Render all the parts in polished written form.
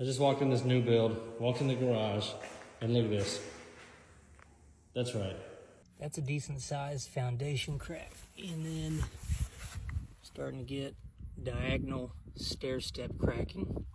I just walked in this new build, walked in the garage, and look at this. That's right. That's a decent sized foundation crack. And then starting to get diagonal stair step cracking,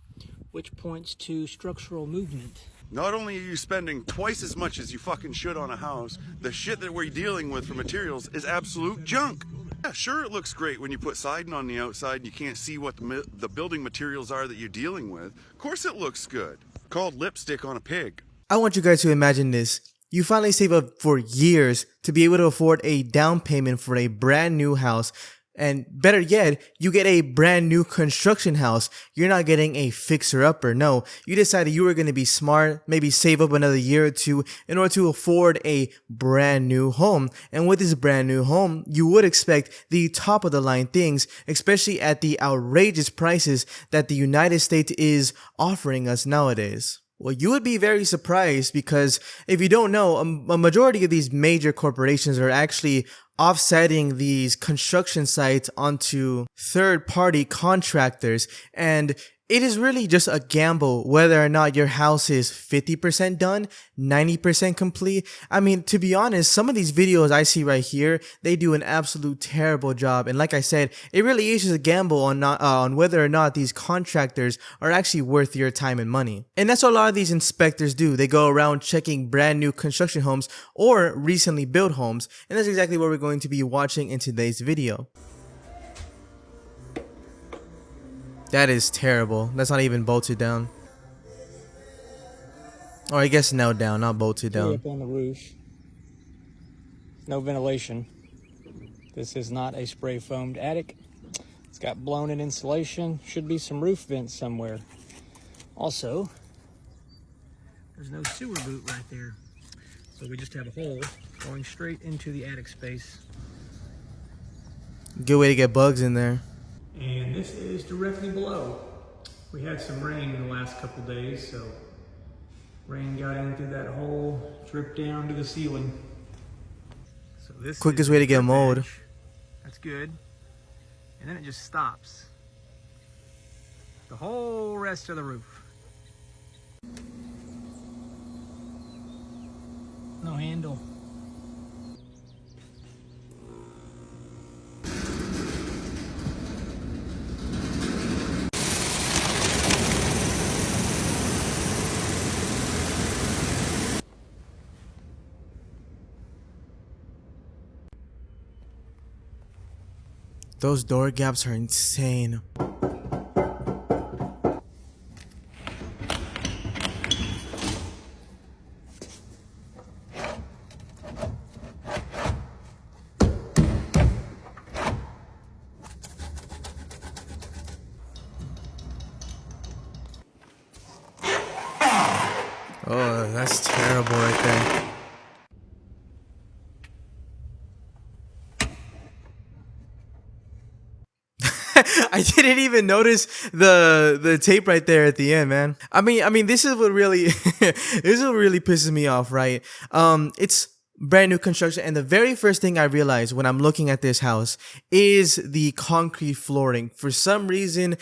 which points to structural movement. Not only are you spending twice as much as you fucking should on a house, the shit that we're dealing with for materials is absolute junk. Yeah, sure, it looks great when you put siding on the outside and you can't see what the building materials are that you're dealing with. Of course it looks good. Called lipstick on a pig. I want you guys to imagine this. You finally save up for years to be able to afford a down payment for a brand new house. And better yet, you get a brand new construction house. You're not getting a fixer-upper. No, you decided you were going to be smart, maybe save up another year or two in order to afford a brand new home. And with this brand new home, you would expect the top of the line things, especially at the outrageous prices that the United States is offering us nowadays. Well, you would be very surprised because if you don't know, a majority of these major corporations are actually offsetting these construction sites onto third-party contractors, and it is really just a gamble whether or not your house is 50% done, 90% complete. I mean, to be honest, some of these videos I see right here, they do an absolute terrible job. And like I said, it really is just a gamble on whether or not these contractors are actually worth your time and money. And that's what a lot of these inspectors do. They go around checking brand new construction homes or recently built homes. And that's exactly what we're going to be watching in today's video. That is terrible. That's not even bolted down. Or I guess nailed down, not bolted down. Up on the roof. No ventilation. This is not a spray foamed attic. It's got blown-in insulation. Should be some roof vents somewhere. Also, there's no sewer boot right there. So we just have a hole going straight into the attic space. Good way to get bugs in there. And this is directly below. We had some rain in the last couple days, so rain got in through that hole, dripped down to the ceiling. So this Quickest way to get mold. That's good. And then it just stops. The whole rest of the roof. No handle. Those door gaps are insane. Oh, that's terrible right there. I didn't even notice the tape right there at the end, man. I mean, this is what really, this is what really pisses me off, right? It's brand new construction, and the very first thing I realized when I'm looking at this house is the concrete flooring. For some reason,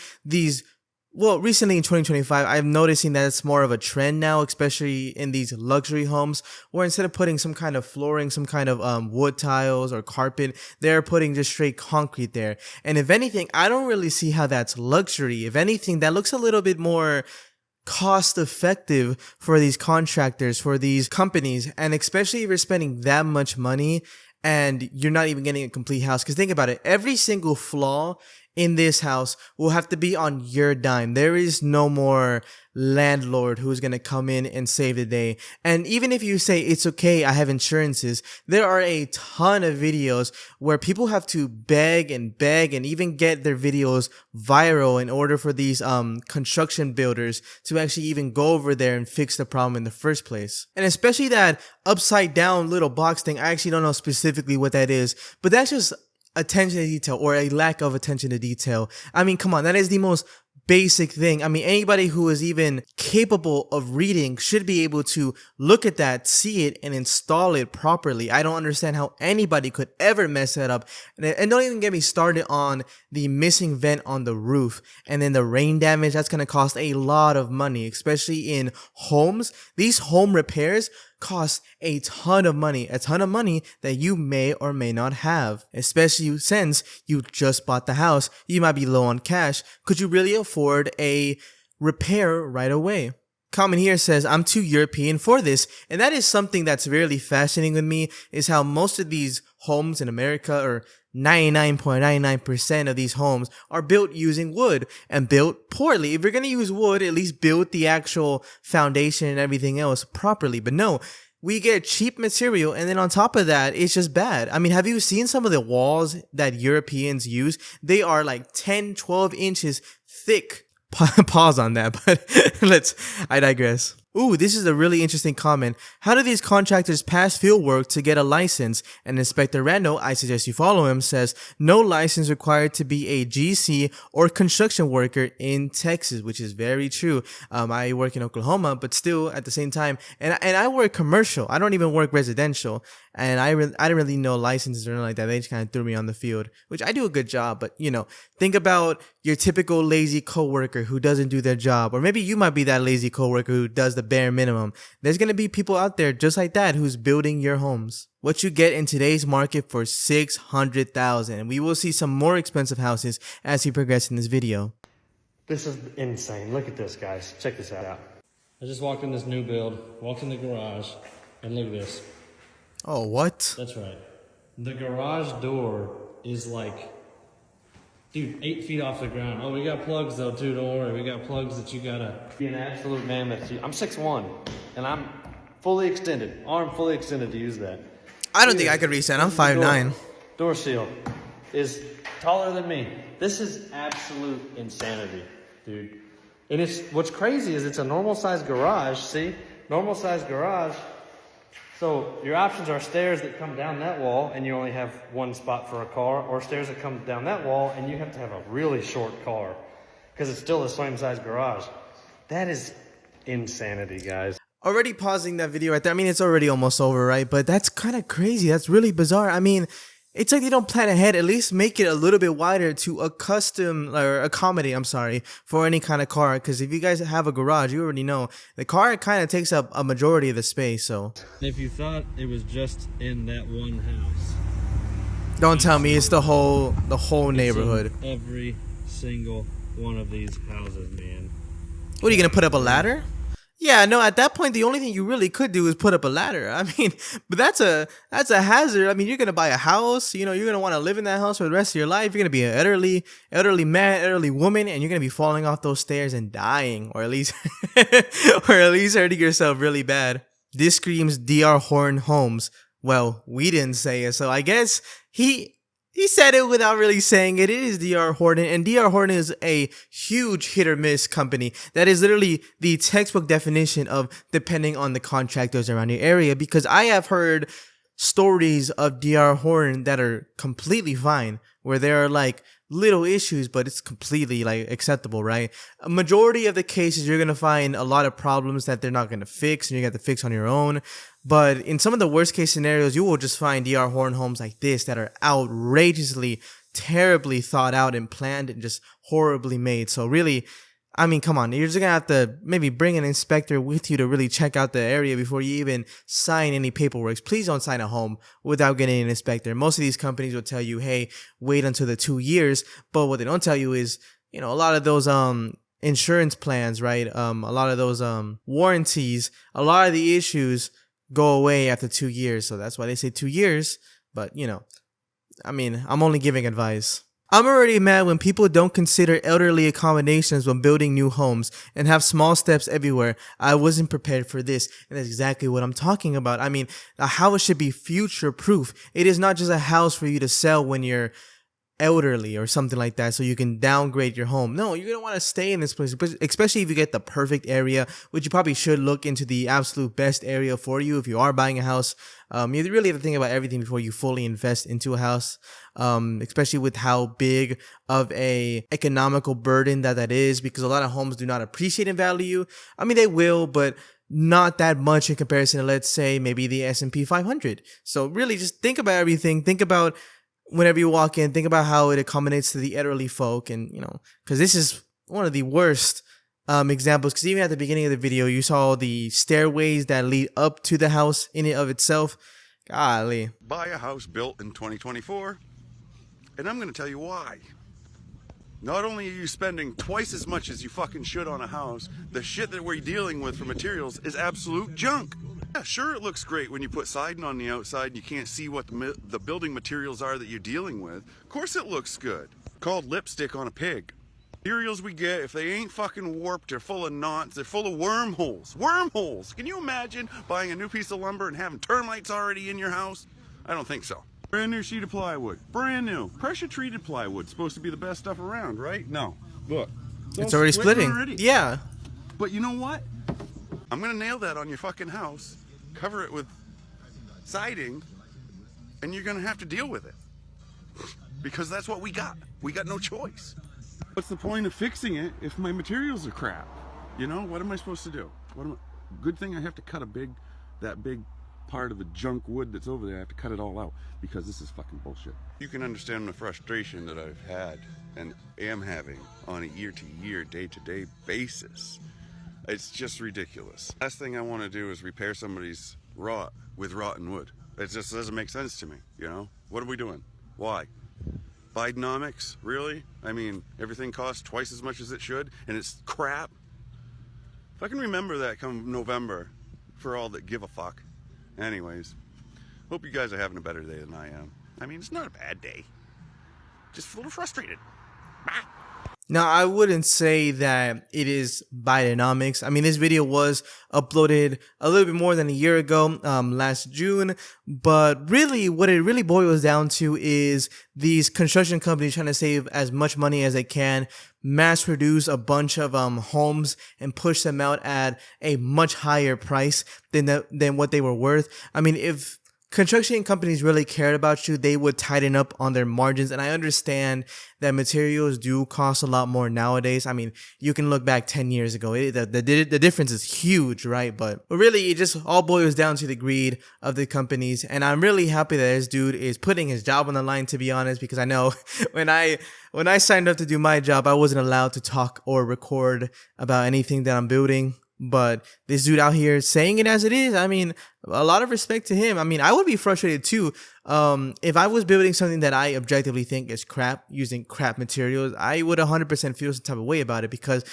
recently in 2025, I'm noticing that it's more of a trend now, especially in these luxury homes, where instead of putting some kind of flooring, some kind of wood tiles or carpet, they're putting just straight concrete there. And if anything, I don't really see how that's luxury. If anything, that looks a little bit more cost effective for these contractors, for these companies, and especially if you're spending that much money and you're not even getting a complete house. Because think about it, every single flaw in this house will have to be on your dime. There is no more landlord who's going to come in and save the day. And even if you say it's okay, I have insurances, there are a ton of videos where people have to beg and even get their videos viral in order for these construction builders to actually even go over there and fix the problem in the first place. And especially that upside down little box thing, I actually don't know specifically what that is, but that's just attention to detail, or a lack of attention to detail. I mean, come on, that is the most basic thing. I mean, anybody who is even capable of reading should be able to look at that, see it, and install it properly. I don't understand how anybody could ever mess that up. And don't even get me started on the missing vent on the roof and then the rain damage. That's going to cost a lot of money, especially in homes. These home repairs cost a ton of money that you may or may not have, especially since you just bought the house. You might be low on cash. Could you really afford a repair right away? Comment here says, I'm too European for this. And that is something that's really fascinating with me, is how most of these homes in America, or 99.99% of these homes, are built using wood and built poorly. If you're going to use wood, at least build the actual foundation and everything else properly. But no, we get cheap material, and then on top of that, it's just bad. I mean, have you seen some of the walls that Europeans use? They are like 10, 12 inches thick. Pause on that, but I digress. Ooh, this is a really interesting comment. How do these contractors pass field work to get a license? And Inspector Randall, I suggest you follow him, says, no license required to be a GC or construction worker in Texas, which is very true. I work in Oklahoma, but still at the same time, and I work commercial. I don't even work residential. And I didn't really know licenses or anything like that. They just kind of threw me on the field, which I do a good job. But, you know, think about your typical lazy coworker who doesn't do their job. Or maybe you might be that lazy coworker who does the bare minimum. There's going to be people out there just like that who's building your homes. What you get in today's market for $600,000. And we will see some more expensive houses as we progress in this video. This is insane. Look at this, guys. Check this out. I just walked in this new build, walked in the garage, and look at this. Oh, what? That's right. The garage door is like, dude, 8 feet off the ground. Oh, we got plugs though too, don't worry. We got plugs that you gotta... Be an absolute mammoth. I'm 6'1", and I'm fully extended. Arm fully extended to use that. I don't think I could reach that. I'm 5'9". Door seal is taller than me. This is absolute insanity, dude. And what's crazy is it's a normal size garage, see? Normal size garage. So your options are stairs that come down that wall and you only have one spot for a car, or stairs that come down that wall and you have to have a really short car because it's still the same size garage. That is insanity, guys. Already pausing that video right there. I mean, it's already almost over, right? But that's kind of crazy. That's really bizarre. I mean, it's like they don't plan ahead. At least make it a little bit wider to accommodate, for any kind of car. Because if you guys have a garage, you already know the car kind of takes up a majority of the space. So if you thought it was just in that one house, don't tell me it's the whole neighborhood. Every single one of these houses, man. What are you gonna put up a ladder? Yeah, no, at that point, the only thing you really could do is put up a ladder. I mean, but that's a hazard. I mean, you're going to buy a house, you know, you're going to want to live in that house for the rest of your life. You're going to be an elderly man, elderly woman, and you're going to be falling off those stairs and dying, or at least, hurting yourself really bad. This screams D.R. Horton Homes. Well, we didn't say it, so I guess he said it without really saying it. It is D.R. Horton, and D.R. Horton is a huge hit or miss company. That is literally the textbook definition of depending on the contractors around your area, because I have heard stories of D.R. Horton that are completely fine, where there are like little issues, but it's completely like acceptable, right? A majority of the cases, you're going to find a lot of problems that they're not going to fix, and you got to fix on your own. But in some of the worst case scenarios, you will just find D.R. Horton homes like this that are outrageously, terribly thought out and planned and just horribly made. So really, I mean, come on, you're just gonna have to maybe bring an inspector with you to really check out the area before you even sign any paperwork. Please don't sign a home without getting an inspector. Most of these companies will tell you, hey, wait until the 2 years. But what they don't tell you is, you know, a lot of those insurance plans, right? A lot of those warranties, a lot of the issues go away after 2 years. So that's why they say 2 years. But, you know, I mean, I'm only giving advice. I'm already mad when people don't consider elderly accommodations when building new homes and have small steps everywhere. I wasn't prepared for this, and that's exactly what I'm talking about. I mean, a house should be future proof. It is not just a house for you to sell when you're elderly or something like that, so you can downgrade your home. No, you're gonna want to stay in this place, especially if you get the perfect area, which you probably should look into the absolute best area for you if you are buying a house. You really have to think about everything before you fully invest into a house, especially with how big of a economical burden that is, because a lot of homes do not appreciate in value. I mean, they will, but not that much in comparison to, let's say, maybe the S&P 500. So really just think about everything. Think about whenever you walk in, think about how it accommodates to the elderly folk. And, you know, because this is one of the worst examples, because even at the beginning of the video, you saw the stairways that lead up to the house in and of itself. Golly. Buy a house built in 2024, and I'm going to tell you why. Not only are you spending twice as much as you fucking should on a house, the shit that we're dealing with for materials is absolute junk. Yeah, sure, it looks great when you put siding on the outside and you can't see what the building materials are that you're dealing with. Of course it looks good. Called lipstick on a pig. Materials we get, if they ain't fucking warped, they're full of knots, they're full of wormholes. Wormholes! Can you imagine buying a new piece of lumber and having termites already in your house? I don't think so. Brand new sheet of plywood. Brand new. Pressure treated plywood. Supposed to be the best stuff around, right? No. Look. It's already splitting. Already. Yeah. But you know what? I'm gonna nail that on your fucking house, cover it with siding, and you're gonna have to deal with it. Because that's what we got. We got no choice. What's the point of fixing it if my materials are crap? You know, what am I supposed to do? Good thing I have to cut that big part of the junk wood that's over there. I have to cut it all out because this is fucking bullshit. You can understand the frustration that I've had and am having on a year-to-year, day-to-day basis. It's just ridiculous. Last thing I want to do is repair somebody's rot with rotten wood. It just doesn't make sense to me, you know? What are we doing? Why? Bidenomics? Really? I mean, everything costs twice as much as it should, and it's crap. If I can remember that come November, for all that give a fuck. Anyways, hope you guys are having a better day than I am. I mean, it's not a bad day. Just a little frustrated. Bye. Now, I wouldn't say that it is Bidenomics. I mean, this video was uploaded a little bit more than a year ago, last June. But really, what it really boils down to is these construction companies trying to save as much money as they can, mass produce a bunch of homes and push them out at a much higher price than what they were worth. I mean, if construction companies really cared about you, they would tighten up on their margins. And I understand that materials do cost a lot more nowadays. I mean, you can look back 10 years ago. The difference is huge, right? But really, it just all boils down to the greed of the companies. And I'm really happy that this dude is putting his job on the line, to be honest, because I know when I signed up to do my job, I wasn't allowed to talk or record about anything that I'm building. But this dude out here saying it as it is, I mean, a lot of respect to him. I mean, I would be frustrated too. If I was building something that I objectively think is crap, using crap materials, I would 100% feel some type of way about it, because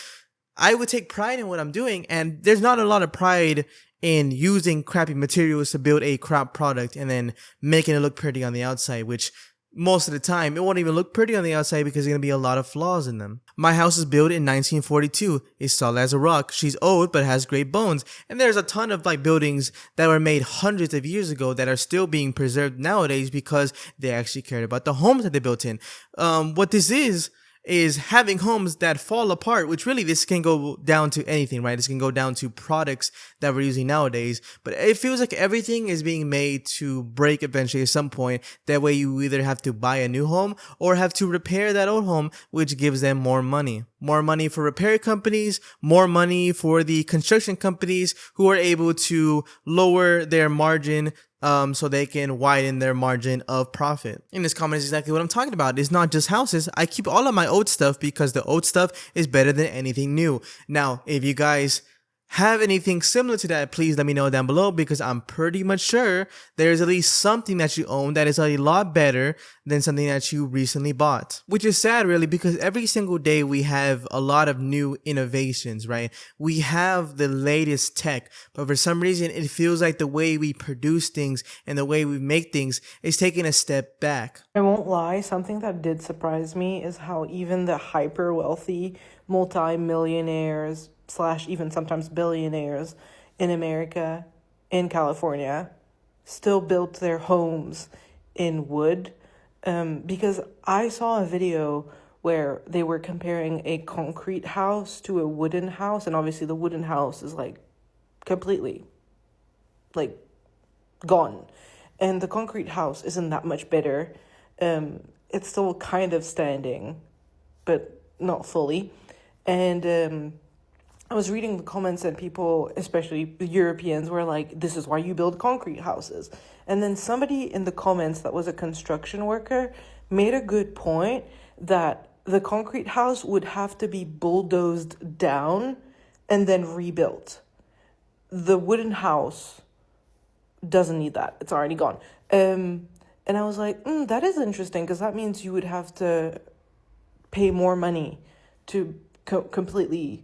I would take pride in what I'm doing. And there's not a lot of pride in using crappy materials to build a crap product and then making it look pretty on the outside, which most of the time, it won't even look pretty on the outside because there's going to be a lot of flaws in them. My house is built in 1942. It's solid as a rock. She's old, but has great bones. And there's a ton of buildings that were made hundreds of years ago that are still being preserved nowadays because they actually cared about the homes that they built in. What this is having homes that fall apart, which really this can go down to anything, right? This can go down to products that we're using nowadays, but it feels like everything is being made to break eventually at some point. That way you either have to buy a new home or have to repair that old home, which gives them more money. More money for repair companies, more money for the construction companies who are able to lower their margin so they can widen their margin of profit. And this comment is exactly what I'm talking about. It's not just houses. I keep all of my old stuff because the old stuff is better than anything new. Now, if you guys have anything similar to that, please let me know down below, because I'm pretty much sure there's at least something that you own that is a lot better than something that you recently bought. Which is sad, really, because every single day we have a lot of new innovations, right? We have the latest tech, but for some reason it feels like the way we produce things and the way we make things is taking a step back. I won't lie, something that did surprise me is how even the hyper wealthy multi-millionaires / even sometimes billionaires in America, in California, still built their homes in wood. Because I saw a video where they were comparing a concrete house to a wooden house, and obviously the wooden house is like completely like gone, and the concrete house isn't that much better. It's still kind of standing, but not fully. And I was reading the comments, and people, especially the Europeans, were like, this is why you build concrete houses. And then somebody in the comments that was a construction worker made a good point that the concrete house would have to be bulldozed down and then rebuilt. The wooden house doesn't need that. It's already gone. And I was like, that is interesting, because that means you would have to pay more money to completely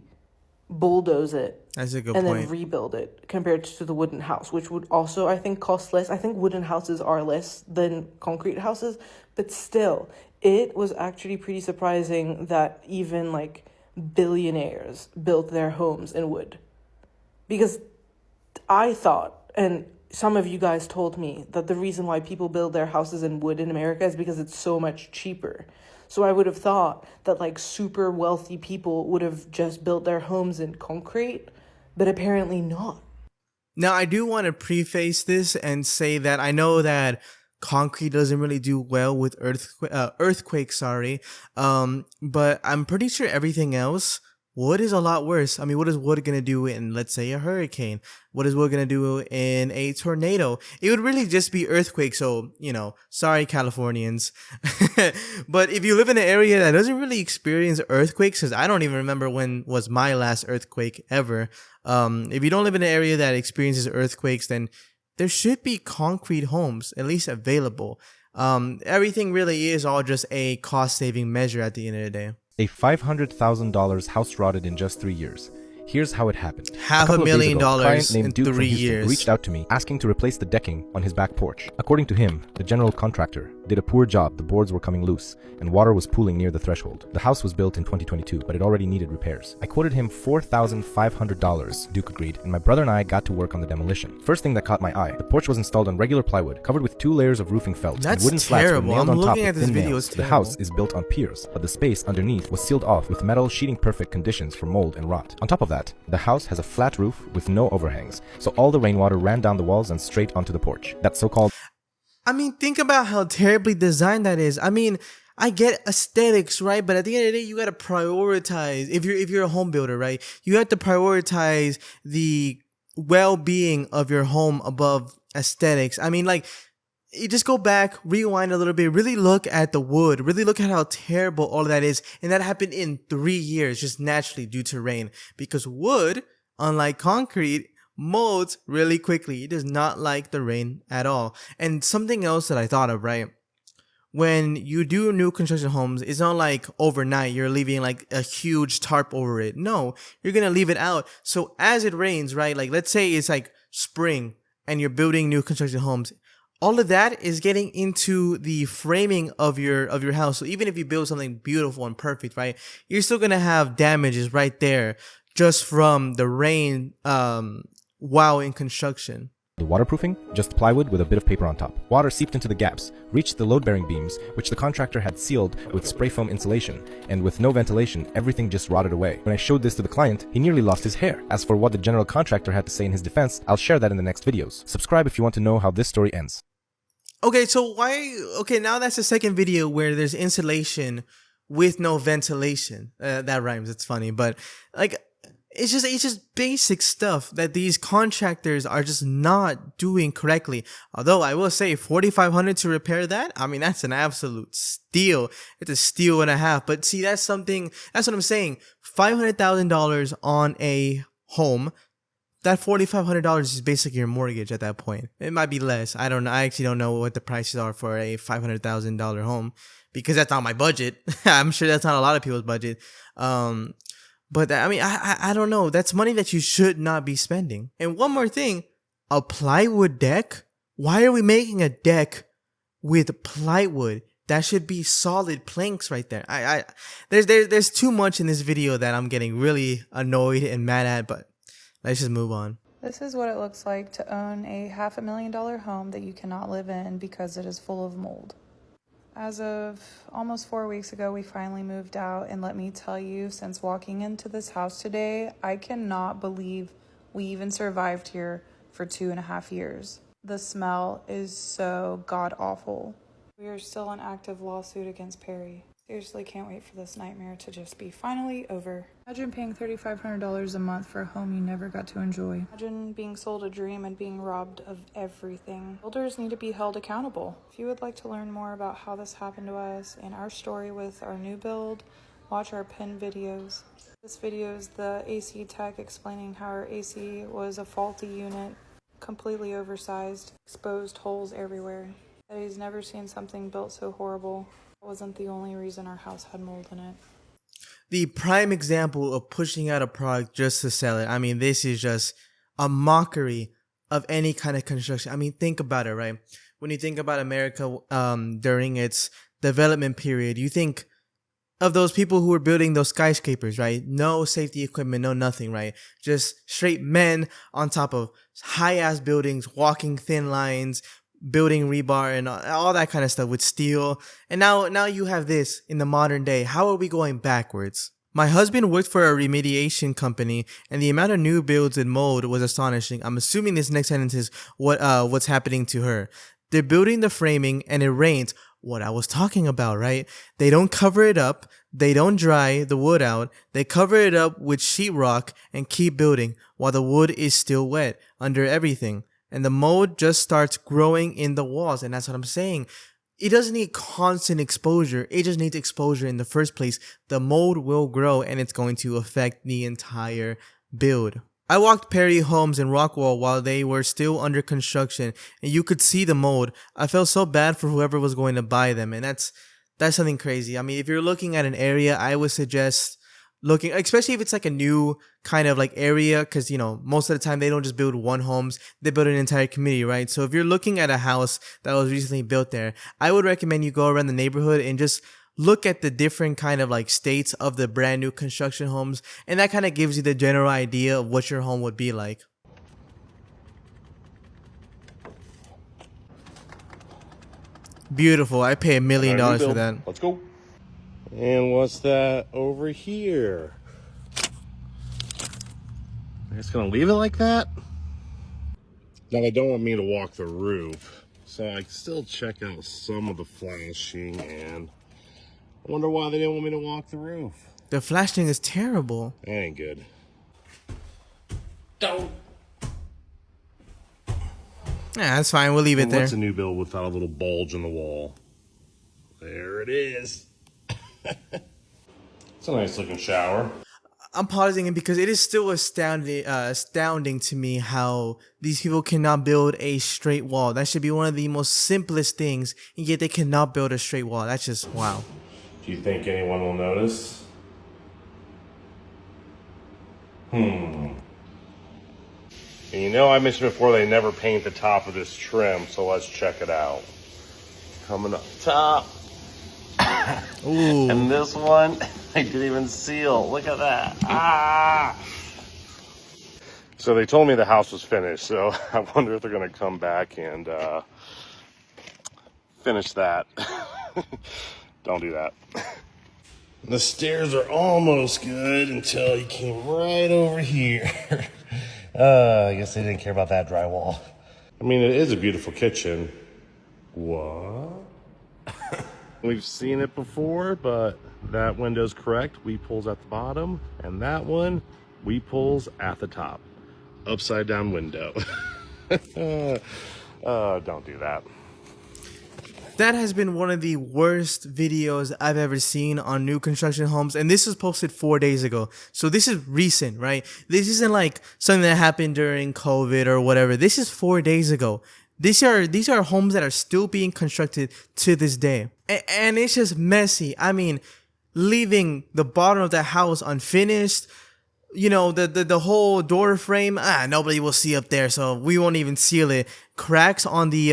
bulldoze it. That's a good and point. then rebuild it compared to the wooden house, which would also, I think, cost less. I think wooden houses are less than concrete houses, but still, it was actually pretty surprising that even like billionaires built their homes in wood. Because I thought, and some of you guys told me, that the reason why people build their houses in wood in America is because it's so much cheaper. So I would have thought that like super wealthy people would have just built their homes in concrete, but apparently not. Now, I do want to preface this and say that I know that concrete doesn't really do well with earthquakes, but I'm pretty sure everything else, wood is a lot worse. I mean, what is wood going to do in, let's say, a hurricane? What is wood going to do in a tornado? It would really just be earthquakes. So, sorry, Californians. But if you live in an area that doesn't really experience earthquakes, because I don't even remember when was my last earthquake ever. If you don't live in an area that experiences earthquakes, then there should be concrete homes, at least available. Everything really is all just a cost-saving measure at the end of the day. A $500,000 house rotted in just 3 years. Here's how it happened. $500,000 in named Duke 3 from Houston years. reached out to me asking to replace the decking on his back porch. According to him, the general contractor did a poor job. The boards were coming loose and water was pooling near the threshold. The house was built in 2022, but it already needed repairs. I quoted him $4,500, Duke agreed, and my brother and I got to work on the demolition. First thing that caught my eye, the porch was installed on regular plywood, covered with 2 layers of roofing felt. That's and wooden slats were terrible. nailed I'm on top looking with at this thin video, nails. it's The terrible. house is built on piers, but the space underneath was sealed off with metal sheeting perfect conditions for mold and rot. On top of that, the house has a flat roof with no overhangs, so all the rainwater ran down the walls and straight onto the porch. That so-called I mean, think about how terribly designed that is. I mean, I get aesthetics, right? But at the end of the day, you gotta prioritize. If you're a home builder, right? You have to prioritize the well-being of your home above aesthetics. I mean, like, you just go back, rewind a little bit, really look at the wood, really look at how terrible all of that is. And that happened in 3 years, just naturally due to rain. Because wood, unlike concrete, molds really quickly. It does not like the rain at all. And something else that I thought of, right? When you do new construction homes, it's not like overnight you're leaving like a huge tarp over it. No, you're gonna leave it out. So as it rains, right? Like, let's say it's like spring and you're building new construction homes. All of that is getting into the framing of your house. So even if you build something beautiful and perfect, right? You're still gonna have damages right there just from the rain while in construction. The waterproofing? Just plywood with a bit of paper on top. Water seeped into the gaps, reached the load-bearing beams, which the contractor had sealed with spray foam insulation, and with no ventilation, everything just rotted away. When I showed this to the client, he nearly lost his hair. As for what the general contractor had to say in his defense, I'll share that in the next videos. Subscribe if you want to know how this story ends. Okay, so now that's the second video where there's insulation with no ventilation. That rhymes, it's funny, but like, it's just basic stuff that these contractors are just not doing correctly. Although I will say $4,500 to repair that, I mean, that's an absolute steal. It's a steal and a half. But see, that's what I'm saying. $500,000 on a home. That $4,500 is basically your mortgage at that point. It might be less. I don't know. I actually don't know what the prices are for a $500,000 home because that's not my budget. I'm sure that's not a lot of people's budget. But I mean, I don't know. That's money that you should not be spending. And one more thing, a plywood deck? Why are we making a deck with plywood? That should be solid planks right there. There's too much in this video that I'm getting really annoyed and mad at, but let's just move on. This is what it looks like to own a $500,000 home that you cannot live in because it is full of mold. As of almost 4 weeks ago, we finally moved out, and let me tell you, since walking into this house today, I cannot believe we even survived here for 2.5 years. The smell is so god-awful. We are still in active lawsuit against Perry. Seriously can't wait for this nightmare to just be finally over. Imagine paying $3,500 a month for a home you never got to enjoy. Imagine being sold a dream and being robbed of everything. Builders need to be held accountable. If you would like to learn more about how this happened to us and our story with our new build, watch our pinned videos. This video is the AC tech explaining how our AC was a faulty unit, completely oversized, exposed holes everywhere. That he's never seen something built so horrible. That wasn't the only reason our house had mold in it. The prime example of pushing out a product just to sell it. I mean, this is just a mockery of any kind of construction. I mean, think about it, right? When you think about America during its development period, you think of those people who were building those skyscrapers, right? No safety equipment, no nothing, right? Just straight men on top of high-ass buildings, walking thin lines, building rebar and all that kind of stuff with steel. And now you have this in the modern day. How are we going backwards? My husband worked for a remediation company, and the amount of new builds and mold was astonishing. I'm assuming this next sentence is what's happening to her. They're building the framing and it rains. What I was talking about, right? They don't cover it up. They don't dry the wood out. They cover it up with sheetrock and keep building while the wood is still wet under everything. And the mold just starts growing in the walls. And that's what I'm saying. It doesn't need constant exposure. It just needs exposure in the first place. The mold will grow and it's going to affect the entire build. I walked Perry Homes and Rockwall while they were still under construction, and you could see the mold. I felt so bad for whoever was going to buy them, and that's something crazy. I mean, if you're looking at an area, I would suggest looking, especially if it's like a new kind of like area, because you know most of the time they don't just build one homes, they build an entire community, right? So if you're looking at a house that was recently built there, I would recommend you go around the neighborhood and just look at the different kind of like states of the brand new construction homes, and that kind of gives you the general idea of what your home would be like. Beautiful. I pay $1 million for that. Let's go. And what's that over here? I'm just gonna leave it like that. Now they don't want me to walk the roof, so I can still check out some of the flashing, and I wonder why they didn't want me to walk the roof. The flashing is terrible. That ain't good. Don't. Yeah, that's fine. We'll leave it there. What's a new build without a little bulge in the wall? There it is. It's a nice looking shower. I'm pausing it because it is still astounding to me how these people cannot build a straight wall. That should be one of the most simplest things, and yet they cannot build a straight wall. That's just wow. Do you think anyone will notice? And you know I mentioned before they never paint the top of this trim, so let's check it out. Coming up top. Ooh. And this one, I didn't even seal. Look at that. Ah! So they told me the house was finished, so I wonder if they're going to come back and finish that. Don't do that. The stairs are almost good until you came right over here. I guess they didn't care about that drywall. I mean, it is a beautiful kitchen. What? We've seen it before, but that window's correct. Weep holes at the bottom, and that one, weep holes at the top. Upside down window. Don't do that. That has been one of the worst videos I've ever seen on new construction homes, and this was posted 4 days ago. So this is recent, right? This isn't like something that happened during COVID or whatever. This is 4 days ago. These are homes that are still being constructed to this day. And it's just messy. I mean, leaving the bottom of the house unfinished, you know, the whole door frame, nobody will see up there, so we won't even seal it. Cracks on the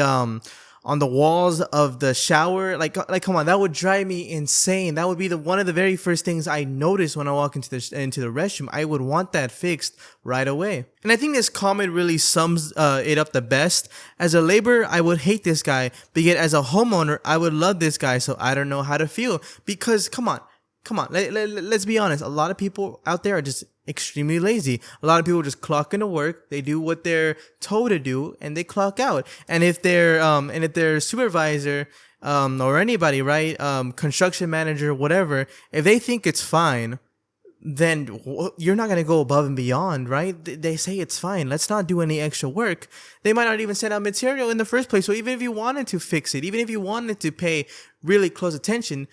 on the walls of the shower. Like come on, that would drive me insane. That would be one of the very first things I notice when I walk into the restroom. I would want that fixed right away. And I think this comment really sums it up the best. As a laborer, I would hate this guy, but yet as a homeowner, I would love this guy. So I don't know how to feel, because come on, let's be honest. A lot of people out there are just extremely lazy. A lot of people just clock into work, they do what they're told to do, and they clock out. And if their supervisor or anybody, right, construction manager, whatever, if they think it's fine, then you're not going to go above and beyond, right? They say it's fine, let's not do any extra work. They might not even send out material in the first place. So even if you wanted to fix it, even if you wanted to pay really close attention,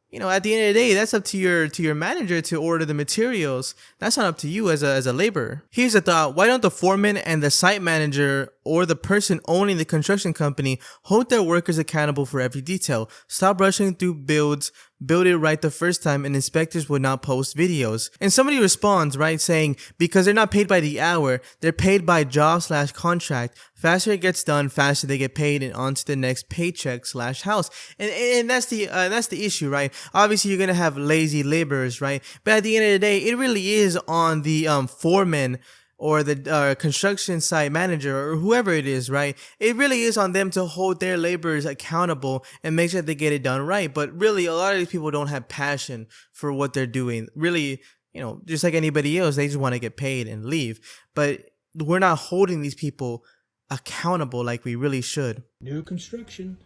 you know, at the end of the day, that's up to your manager to order the materials. That's not up to you as a laborer. Here's a thought: why don't the foreman and the site manager or the person owning the construction company hold their workers accountable for every detail? Stop rushing through builds, build it right the first time, and inspectors would not post videos. And somebody responds, right, saying, because they're not paid by the hour, they're paid by job/contract. Faster it gets done, faster they get paid, and on to the next paycheck/house. And that's the issue, right? Obviously, you're gonna have lazy laborers, right? But at the end of the day, it really is on the foreman or the construction site manager or whoever it is, right? It really is on them to hold their laborers accountable and make sure they get it done right. But really, a lot of these people don't have passion for what they're doing. Really, you know, just like anybody else, they just want to get paid and leave. But we're not holding these people accountable like we really should. New construction.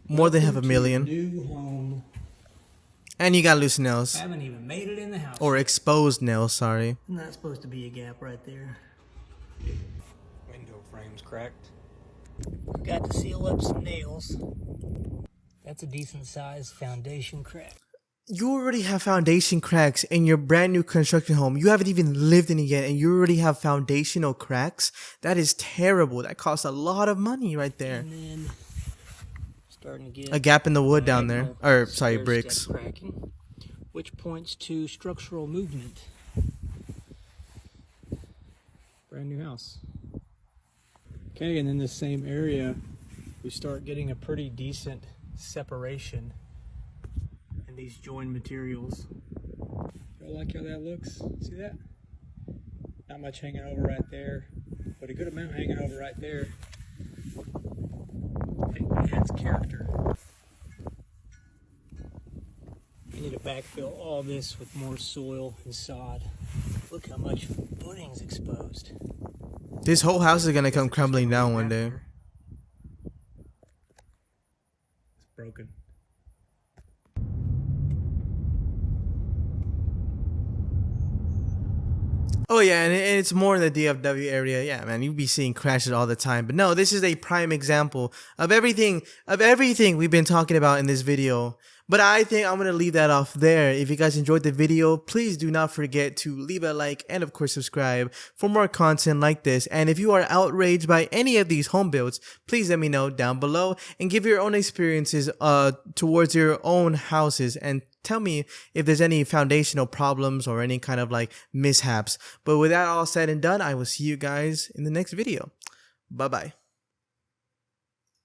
More than half a million. New home. And you got loose nails. Haven't even made it in the house. Or exposed nails, sorry. Not supposed to be a gap right there. Window frame's cracked. Got to seal up some nails. That's a decent sized foundation crack. You already have foundation cracks in your brand new construction home. You haven't even lived in it yet, and you already have foundational cracks? That is terrible. That costs a lot of money right there. And then starting to get a gap in the wood down there. Or, sorry, bricks. Cracking, which points to structural movement. Brand new house. Okay, and in the same area, we start getting a pretty decent separation in these joined materials. Y'all like how that looks? See that? Not much hanging over right there, but a good amount hanging over right there. It adds character. I need to backfill all this with more soil and sod. Look how much footing's exposed. This whole house is gonna come crumbling down one day. It's broken. Oh yeah, and it's more in the DFW area. Yeah, man, you'll be seeing crashes all the time. But no, this is a prime example of everything we've been talking about in this video. But I think I'm going to leave that off there. If you guys enjoyed the video, please do not forget to leave a like and of course subscribe for more content like this. And if you are outraged by any of these home builds, please let me know down below and give your own experiences towards your own houses, and tell me if there's any foundational problems or any kind of like mishaps. But with that all said and done, I will see you guys in the next video. Bye bye.